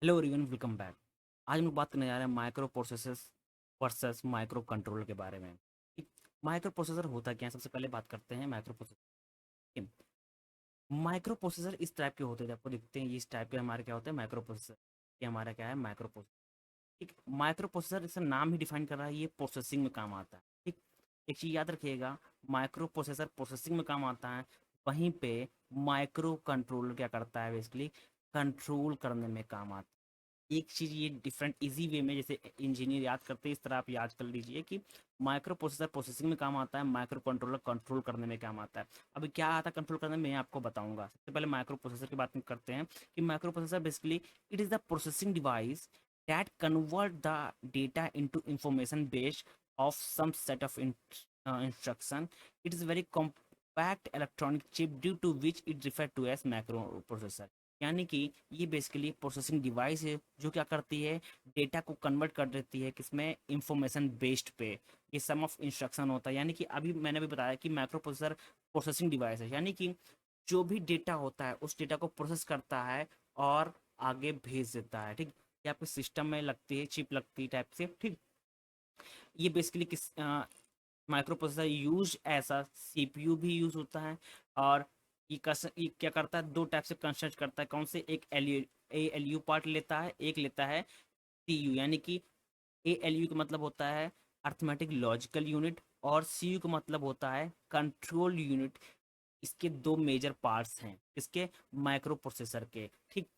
Hello everyone, welcome back. आज हम लोग बात करने जा रहे हैं micro processors versus micro controller के बारे में। माइक्रो प्रोसेसर होता क्या है? सबसे पहले बात करते हैं माइक्रो प्रोसेसर। माइक्रो प्रोसेसर इस टाइप के होते हैं, आपको दिखते हैं ये इस टाइप के। हमारे क्या होते हैं माइक्रो प्रोसेसर। ये हमारा क्या है माइक्रो प्रोसेसर। ठीक, माइक्रो प्रोसेसर इसका नाम ही डिफाइन कर रहा है, ये प्रोसेसिंग में काम आता है। ठीक, एक चीज़ याद रखिएगा, माइक्रो प्रोसेसर प्रोसेसिंग में काम आता है। वहीं पे माइक्रो कंट्रोलर क्या करता है, बेसिकली कंट्रोल करने में काम आता है। एक चीज़ ये डिफरेंट इजी वे में जैसे इंजीनियर याद करते हैं, इस तरह आप याद कर लीजिए कि माइक्रो प्रोसेसर प्रोसेसिंग में काम आता है, माइक्रो कंट्रोलर कंट्रोल करने में काम आता है। अभी क्या आता है कंट्रोल करने में, मैं आपको बताऊंगा। सबसे पहले माइक्रो प्रोसेसर की बात करते हैं कि micro processor basically it is the processing device that convert the data into information based of some set of instruction. It is very compact electronic chip due to which it referred to as microprocessor। यानी कि ये basically processing device है जो क्या करती है, data को convert कर देती है किसमें, इंफॉर्मेशन बेस्ड पे। ये सम ऑफ इंस्ट्रक्शन होता है, यानी कि अभी मैंने भी बताया कि माइक्रो प्रोसेसर प्रोसेसिंग डिवाइस है, यानी कि जो भी डेटा होता है उस डेटा को प्रोसेस करता है और आगे भेज देता है। ठीक, ये आपके सिस्टम में लगती है, चिप लगती है टाइप से। ठीक, ये बेसिकली किस माइक्रो प्रोसेसर यूज ऐसा सीपीयू भी यूज होता है। और ये क्या करता है, दो टाइप से कंस्ट्रक्ट करता है। कौन से? एक एल यू पार्ट लेता है, एक लेता है सी यू। यानी कि ए एल यू का मतलब होता है अर्थमेटिक लॉजिकल यूनिट, और सी यू का मतलब होता है कंट्रोल यूनिट। इसके दो मेजर पार्ट्स हैं, इसके माइक्रो प्रोसेसर के। ठीक,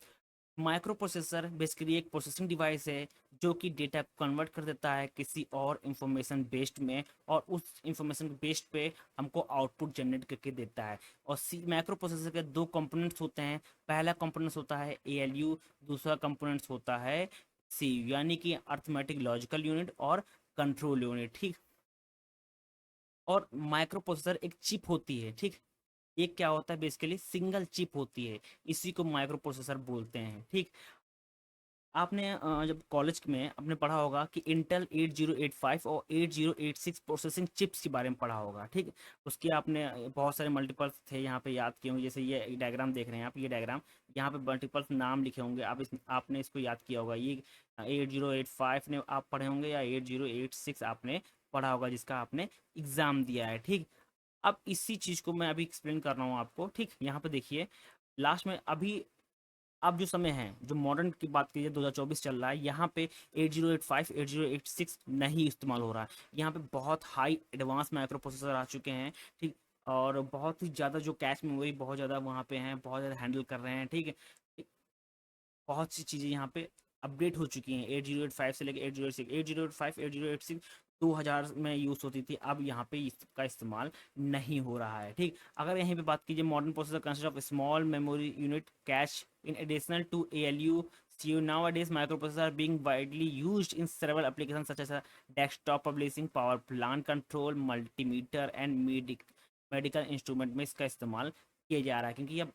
माइक्रो प्रोसेसर बेसिकली एक प्रोसेसिंग डिवाइस है जो कि डेटा को कन्वर्ट कर देता है किसी और इंफॉर्मेशन बेस्ड में, और उस इंफॉर्मेशन बेस्ड पे हमको आउटपुट जनरेट करके देता है। और सी माइक्रो प्रोसेसर के दो कंपोनेंट्स होते हैं। पहला कंपोनेंट्स होता है ए एल यू, दूसरा कंपोनेंट्स होता है सी यू, यानी कि अर्थमेटिक लॉजिकल यूनिट और कंट्रोल यूनिट। ठीक, और माइक्रो प्रोसेसर एक चिप होती है। ठीक, ये क्या होता है, बेसिकली सिंगल चिप होती है, इसी को माइक्रो प्रोसेसर बोलते हैं। ठीक, आपने जब कॉलेज में आपने पढ़ा होगा कि इंटेल 8085 और 8086 प्रोसेसिंग चिप्स के बारे में पढ़ा होगा। ठीक, उसके आपने बहुत सारे मल्टीपल्स थे यहाँ पे याद किए होंगे। जैसे ये डायग्राम देख रहे हैं आप, ये डायग्राम यहाँ पे मल्टीपल्स नाम लिखे होंगे, आपने इसको याद किया होगा। ये 8085 ने आप पढ़े होंगे, या 8086 आपने पढ़ा होगा जिसका आपने एग्जाम दिया है। ठीक, अब इसी चीज़ को मैं अभी एक्सप्लेन कर रहा हूँ आपको। ठीक, यहाँ पे देखिए लास्ट में अभी अब जो समय है, जो मॉडर्न की बात कीजिए 2024 चल रहा है, यहाँ पे 8085 8086 नहीं इस्तेमाल हो रहा है। यहाँ पे बहुत हाई एडवांस माइक्रो प्रोसेसर आ चुके हैं। ठीक, और बहुत ही ज़्यादा जो कैश मेमोरी बहुत ज़्यादा वहाँ पे हैं, बहुत ज़्यादा हैंडल कर रहे हैं। ठीक है, बहुत सी चीज़ें यहाँ पे अपडेट हो चुकी हैं। 8085 से लेकर 8086, 8085 8086 2000 में यूज़ होती थी, अब यहाँ पे इसका इस्तेमाल नहीं हो रहा है। ठीक, अगर यहीं पे बात कीजिए, modern processor consist of small memory unit cache in addition to ALU CU। Nowadays microprocessors are being widely used in several applications such as desktop publishing, power plant control, multimeter and medical instrument में इसका इस्तेमाल किया जा रहा है। क्योंकि अब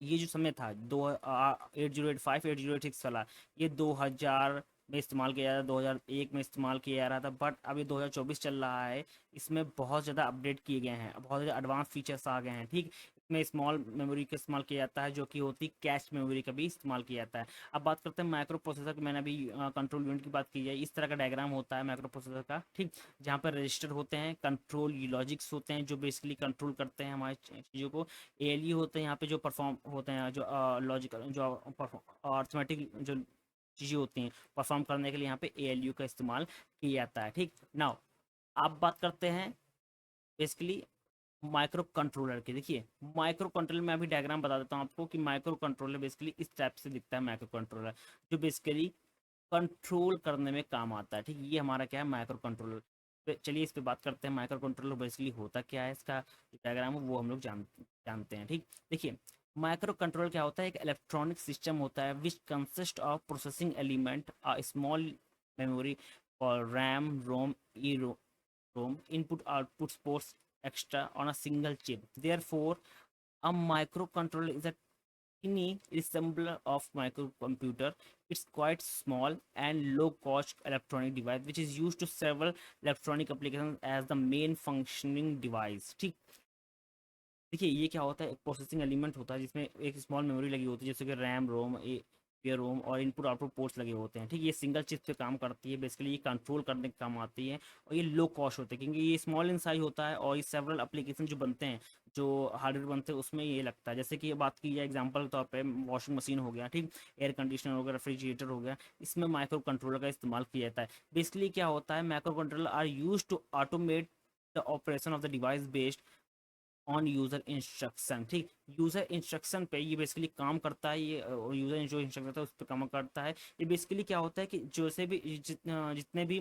ये जो समय था दो 8085 8086 वाला, ये 2000 में इस्तेमाल किया जा रहा था, 2001 में इस्तेमाल किया जा रहा था। बट अभी 2024 चल रहा है, इसमें बहुत ज़्यादा अपडेट किए गए हैं, बहुत ज़्यादा एडवांस फीचर्स आ गए हैं। ठीक, इसमें स्मॉल मेमोरी का इस्तेमाल किया जाता है, जो कि होती कैश मेमोरी का भी इस्तेमाल किया जाता है। अब बात करते हैं माइक्रो प्रोसेसर की। मैंने अभी कंट्रोल यूनिट की बात की है, इस तरह का डायग्राम होता है माइक्रो प्रोसेसर का। ठीक, जहाँ पर रजिस्टर होते हैं, कंट्रोल लॉजिक्स होते हैं जो बेसिकली कंट्रोल करते हैं हमारी चीज़ों को। ALU होते हैं यहाँ पे जो परफॉर्म होते हैं, जो लॉजिकल जो अर्थमेटिक जो चीज़ें होती हैं परफॉर्म करने के लिए, यहाँ पे ALU का इस्तेमाल किया जाता है। ठीक, नाउ आप बात करते हैं बेसिकली माइक्रो कंट्रोलर की। देखिए माइक्रो कंट्रोलर में अभी डायग्राम बता देता हूँ आपको कि माइक्रो कंट्रोलर बेसिकली इस टाइप से दिखता है। माइक्रो कंट्रोलर जो बेसिकली कंट्रोल करने में काम आता है। ठीक, ये हमारा क्या है माइक्रो कंट्रोलर। चलिए इस पे बात करते हैं माइक्रो कंट्रोलर बेसिकली होता क्या है, इसका जो डायग्राम है वो हम लोग जानते हैं। ठीक, देखिए माइक्रो कंट्रोलर क्या होता है, एक इलेक्ट्रॉनिक सिस्टम होता है which consist of processing element a small memory और RAM ROM E ROM input output ports extra on a single chip. Therefore, a microcontroller is a tiny assembler of microcomputer. It's quite small and low cost electronic device which is used to several electronic applications as the main functioning device। ठीक, देखिए ये क्या होता है, एक processing element होता है जिसमें एक स्मॉल मेमोरी लगी होती है, जैसे कि रैम रोम ये रोम और इनपुट आउटपुट पोर्ट्स लगे होते हैं, ठीक। ये सिंगल चिप पे काम करती है, बेसिकली ये कंट्रोल करने के काम आती है। और ये लो कॉस्ट होते हैं क्योंकि ये स्मॉल इन साइज होता है, और ये सेवरल एप्लीकेशन जो बनते हैं, जो हार्डवेयर बनते हैं उसमें ये लगता है। जैसे कि ये बात की जाए एग्जांपल के तौर पे, वॉशिंग मशीन हो गया, ठीक, एयर कंडीशनर हो गया, रेफ्रिजरेटर हो गया, इसमें माइक्रो कंट्रोलर का इस्तेमाल किया जाता है। बेसिकली क्या होता है, micro controller are use to automate the operation of the device based on user instruction, ठीक। यूज़र इंस्ट्रक्शन पे ये बेसिकली काम करता है, ये यूज़र जो इंस्ट्रक्शन होता है उस पर काम करता है। ये बेसिकली क्या होता है कि जैसे भी जितने भी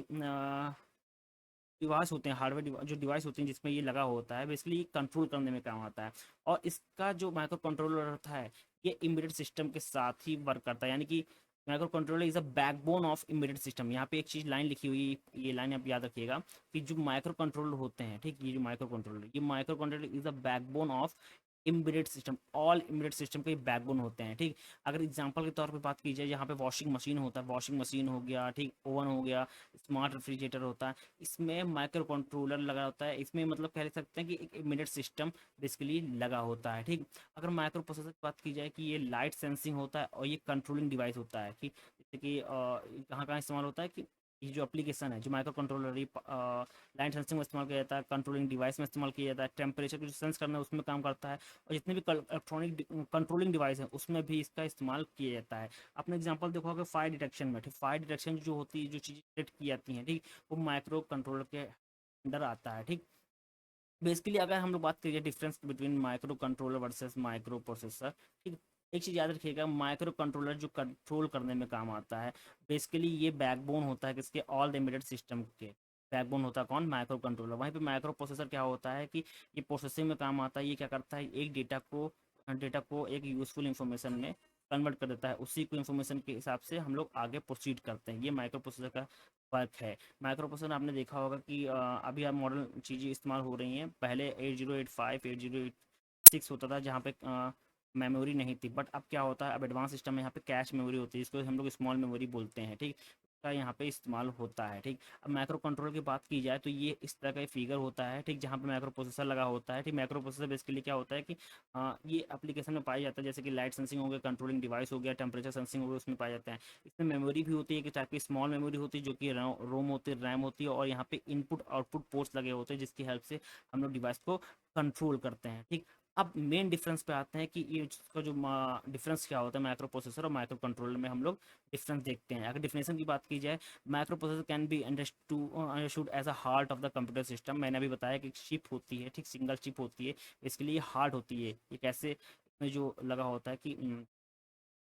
डिवाइस होते हैं, हार्डवेयर जो डिवाइस होते हैं जिसमें ये लगा होता है, बेसिकली कंट्रोल करने में काम आता है। और इसका जो माइक्रो कंट्रोलर होता है, ये एम्बेडेड सिस्टम के साथ ही वर्क करता है, यानी कि micro controller is a backbone of embedded system. यहाँ पे एक चीज़ लाइन लिखी हुई, ये लाइन आप याद रखिएगा कि जो माइक्रो कंट्रोलर होते हैं, ठीक, ये micro controller is a backbone of embedded system. All embedded system के बैकबोन होते हैं, ठीक। अगर एग्जांपल के तौर पे बात की जाए, यहाँ पे वॉशिंग मशीन होता है, वॉशिंग मशीन हो गया, ठीक, ओवन हो गया, स्मार्ट रेफ्रिजरेटर होता है, इसमें माइक्रो कंट्रोलर लगा होता है। इसमें मतलब कह सकते हैं कि एक एम्बेडेड सिस्टम बेसिकली लगा होता है, ठीक। अगर माइक्रो प्रोसेसर की बात की जाए कि ये लाइट सेंसिंग होता है और ये कंट्रोलिंग डिवाइस होता है, कि जैसे कि कहाँ कहाँ इस्तेमाल होता है कि ये जो एप्लीकेशन है, जो माइक्रो कंट्रोलर, ये लाइट सेंसिंग में इस्तेमाल किया जाता है, कंट्रोलिंग डिवाइस में इस्तेमाल किया जाता है, टेम्परेचर को जो सेंस करना है उसमें काम करता है, और जितने भी इलेक्ट्रॉनिक कंट्रोलिंग डिवाइस है उसमें भी इसका इस्तेमाल किया जाता है। आपने एग्जांपल देखा होगा फायर डिटेक्शन में, ठीक, फायर डिटेक्शन जो होती है, जो चीज़ें डिटेक्ट की जाती हैं, ठीक, वो माइक्रो कंट्रोलर के अंडर आता है, ठीक। बेसिकली अगर हम लोग बात करिए difference between micro controller versus micro processor, ठीक, एक चीज़ याद रखिएगा, माइक्रो कंट्रोलर जो कंट्रोल करने में काम आता है, बेसिकली ये बैकबोन होता है किसके, ऑल द एम्बेडेड सिस्टम के। बैकबोन होता है कौन, माइक्रो कंट्रोलर। वहीं पे माइक्रो प्रोसेसर क्या होता है कि ये प्रोसेसिंग में काम आता है। ये क्या करता है, एक डेटा को एक यूजफुल इंफॉर्मेशन में कन्वर्ट कर देता है, उसी को इन्फॉर्मेशन के हिसाब से हम लोग आगे प्रोसीड करते हैं। ये माइक्रो प्रोसेसर का वर्क है। माइक्रो प्रोसेसर आपने देखा होगा कि अभी आप मॉडर्न चीज़ें इस्तेमाल हो रही हैं। पहले 8085 8086 होता था, जहाँ पे मेमोरी नहीं थी, बट अब क्या होता है, अब एडवांस सिस्टम में यहाँ पे कैश मेमोरी होती है, जिसको हम लोग स्मॉल मेमोरी बोलते हैं, ठीक, का यहाँ पे इस्तेमाल होता है, ठीक। अब माइक्रो कंट्रोलर की बात की जाए तो ये इस तरह का फिगर होता है, ठीक, जहाँ पे माइक्रो प्रोसेसर लगा होता है, ठीक। माइक्रो प्रोसेसर बेसिकली क्या होता है कि ये एप्लीकेशन में पाया जाता है, जैसे कि लाइट सेंसिंग हो गया, कंट्रोलिंग डिवाइस हो गया, टेम्परेचर सेंसिंग हो गया, उसमें पाया जाता है। इसमें मेमोरी भी होती है कि टाइप की स्मॉल मेमोरी होती है, जो कि रोम होती है, रैम होती है, और यहाँ पे इनपुट आउटपुट पोर्ट्स लगे होते हैं, जिसकी हेल्प से हम लोग डिवाइस को कंट्रोल करते हैं, ठीक। अब मेन डिफरेंस पे आते हैं कि ये इसका जो डिफरेंस क्या होता है माइक्रो प्रोसेसर और माइक्रो कंट्रोलर में, हम लोग डिफरेंस देखते हैं। अगर डिफिनेशन की बात की जाए, micro processor can be understood as a heart of the computer system. मैंने अभी बताया कि चिप होती है, ठीक, सिंगल चिप होती है, इसके लिए हार्ड होती है। ये कैसे, इसमें जो लगा होता है कि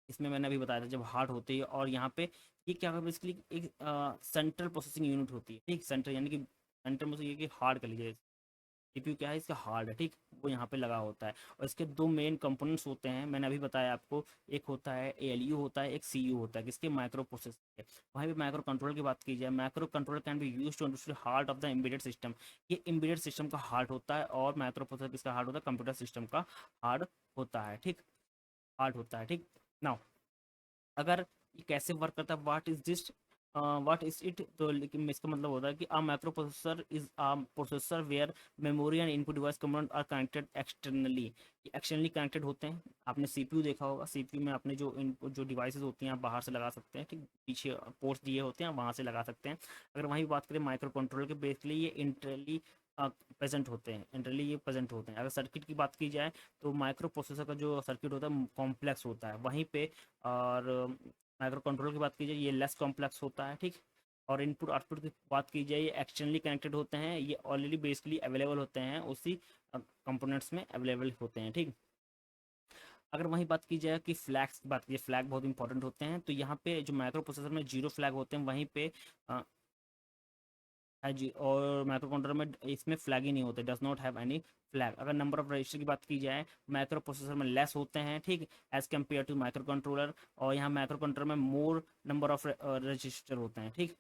इसमें मैंने अभी बताया था, जब हार्ड होती है, और यहाँ पे ये क्या होगा, बेसिकली एक सेंट्रल प्रोसेसिंग यूनिट होती है, ठीक, सेंट्रल यानी कि सेंट्रल में ये कि हार्ड कर लीजिए, सीपीयू क्या है, इसका हार्ड है, ठीक, वो यहाँ पे लगा होता है। और इसके दो मेन कंपोनेंट्स होते हैं, मैंने अभी बताया आपको, एक होता है एएलयू होता है, एक सीयू होता है, किसके, माइक्रो प्रोसेसर के। वहीं पे माइक्रो कंट्रोलर की बात की जाए, micro controller can be use to understand heart of the embedded system. ये एम्बेडेड सिस्टम का हार्ट होता है, और माइक्रो प्रोसेसर किसका हार्ट होता है, कंप्यूटर सिस्टम का हार्ट होता है, ठीक, हार्ट होता है, ठीक। नाउ अगर ये कैसे वर्क करता है, व्हाट इज इट, तो लेकिन इसका मतलब होता है कि a microprocessor is a processor where memory and input device component are connected externally. ये एक्सटर्नली कनेक्टेड होते हैं। आपने सीपीयू देखा होगा, सीपीयू में आपने जो इनपुट जो डिवाइसेस होती हैं आप बाहर से लगा सकते हैं, ठीक, पीछे पोर्ट्स दिए होते हैं, वहाँ से लगा सकते हैं। अगर वहीं बात करें माइक्रो कंट्रोलर के, बेसिकली ये इंटरली प्रेजेंट होते हैं, इंटरली ये प्रेजेंट होते हैं। अगर सर्किट की बात की जाए तो माइक्रो प्रोसेसर का जो सर्किट होता है कॉम्प्लेक्स होता है, वहीं पे, और माइक्रो कंट्रोलर की बात की जाए ये लेस कॉम्प्लेक्स होता है, ठीक। और इनपुट आउटपुट की बात की जाए, ये एक्सटर्नली कनेक्टेड होते हैं, ये ऑलरेडी बेसिकली अवेलेबल होते हैं, उसी कंपोनेंट्स में अवेलेबल होते हैं, ठीक। अगर वहीं बात की जाए कि फ्लैग्स की बात की जाए, फ्लैग बहुत इंपॉर्टेंट होते हैं, तो यहाँ पे जो माइक्रो प्रोसेसर में जीरो फ्लैग होते हैं, वहीं पे है जी, और माइक्रो कंट्रोलर में इसमें फ्लैग ही नहीं होते, does not have any flag. अगर नंबर ऑफ रजिस्टर की बात की जाए, माइक्रो प्रोसेसर में लेस होते हैं, ठीक, as compare to micro controller, और यहाँ माइक्रो कंट्रोलर में मोर नंबर ऑफ रजिस्टर होते हैं, ठीक।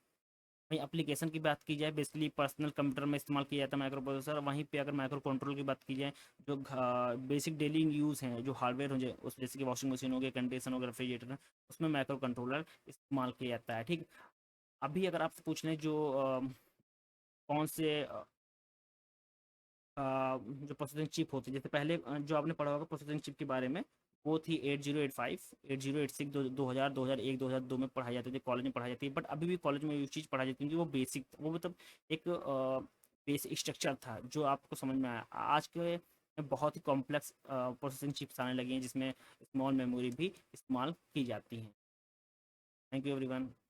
वहीं एप्लीकेशन की बात की जाए, बेसिकली पर्सनल कंप्यूटर में इस्तेमाल किया जाता है माइक्रो प्रोसेसर। वहीं पे अगर माइक्रो कंट्रोलर की बात की जाए, जो बेसिक डेली यूज़ हैं, जो हार्डवेयर हो जाए, उस जैसे कि वॉशिंग मशीन हो गया, कंडीशन हो गया, रेफ्रिजरेटर, उसमें माइक्रो कंट्रोलर इस्तेमाल किया जाता है, ठीक। अभी अगर आपसे पूछ लें जो कौन से जो प्रोसेसिंग चिप होती है, जैसे पहले जो आपने पढ़ा होगा प्रोसेसिंग चिप के बारे में, वो थी 8085, 8086, 2000, 2001, 2002 में पढ़ाई जाती थी, कॉलेज में पढ़ाई जाती है। बट अभी भी कॉलेज में ये चीज़ पढ़ाई जाती है क्योंकि वो बेसिक, वो मतलब एक बेसिक स्ट्रक्चर था जो आपको समझ में आया। आज के बहुत ही कॉम्प्लेक्स प्रोसेसिंग चिप्स आने लगी हैं जिसमें स्मॉल मेमोरी भी इस्तेमाल की जाती हैं। Thank you everyone.